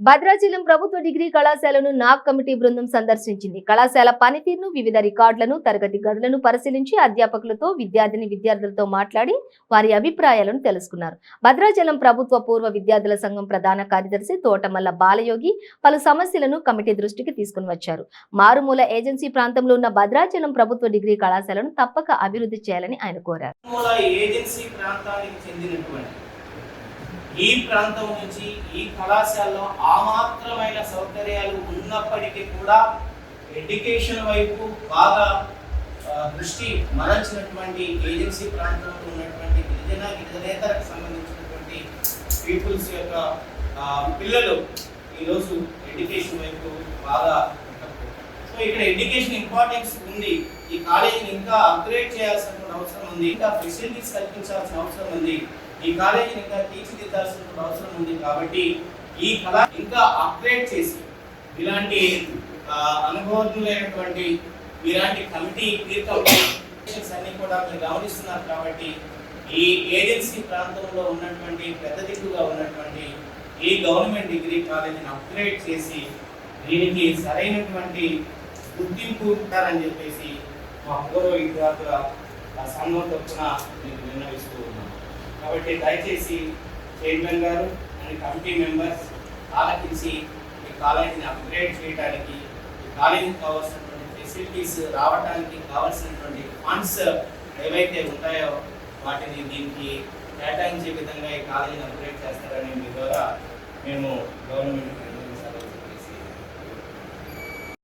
భద్రాచలం ప్రభుత్వ డిగ్రీ కళాశాలను నాక్ కమిటీ బృందం సందర్శించింది. కళాశాల పనితీరును, వివిధ రికార్డులను, తరగతి గదులను పరిశీలించి అధ్యాపకులతో, విద్యార్థులతో మాట్లాడి వారి అభిప్రాయాలను తెలుసుకున్నారు. భద్రాచలం ప్రభుత్వ పూర్వ విద్యార్థుల సంఘం ప్రధాన కార్యదర్శి తోటమల్ల బాలయోగి పలు సమస్యలను కమిటీ దృష్టికి తీసుకుని వచ్చారు. మారుమూల ఏజెన్సీ ప్రాంతంలో ఉన్న భద్రాచలం ప్రభుత్వ డిగ్రీ కళాశాలను తప్పక అభివృద్ధి చేయాలని ఆయన కోరారు. ఈ ప్రాంతం నుంచి ఈ కళాశాలలో ఆమాత్రమైన సౌకర్యాలు ఉన్నప్పటికీ కూడా ఎడ్యుకేషన్ వైపు బాగా దృష్టి మరల్చినటువంటి ఏజెన్సీ ప్రాంతంలో ఉన్నటువంటి గిరిజనేతరకు సంబంధించినటువంటి పీపుల్స్ యొక్క పిల్లలు ఈరోజు ఎడ్యుకేషన్ వైపు బాగా సో ఇక్కడ ఎడ్యుకేషన్ ఇంపార్టెన్స్ ఉంది. ఈ కాలేజీని ఇంకా అప్గ్రేడ్ చేయాల్సిన అవసరం ఉంది, ఇంకా ఫెసిలిటీస్ కల్పించాల్సిన అవసరం ఉంది, ఈ కాలేజీని ఇంకా తీర్చిదిద్దాల్సిన అవసరం ఉంది. కాబట్టి ఈ కళ ఇంకా అప్గ్రేడ్ చేసి ఇలాంటి అనుభవజ్ఞులైనటువంటి ఇలాంటి కమిటీ అన్ని కూడా మీరు గమనిస్తున్నారు. కాబట్టి ఈ ఏజెన్సీ ప్రాంతంలో ఉన్నటువంటి పెద్ద దిక్కుగా ఉన్నటువంటి ఈ గవర్నమెంట్ డిగ్రీ కాలేజీని అప్గ్రేడ్ చేసి దీనికి సరైనటువంటి గుర్తింపు ఉంటారని చెప్పేసి మా పూర్వ విద్యార్థుల సంఘం తరఫున మీకు విన్నవిస్తూ ఉన్నాం. కాబట్టి దయచేసి చైర్మన్ గారు అండ్ కమిటీ మెంబర్స్ ఆలోచించి ఈ కాలేజీని అప్గ్రేడ్ చేయడానికి, ఈ కాలేజీకి కావాల్సినటువంటి ఫెసిలిటీస్ రావడానికి కావాల్సినటువంటి ఫండ్స్ ఏవైతే ఉంటాయో వాటిని దీనికి కేటాయించే విధంగా ఈ కాలేజీని అప్గ్రేడ్ చేస్తారని మీ ద్వారా మేము గవర్నమెంట్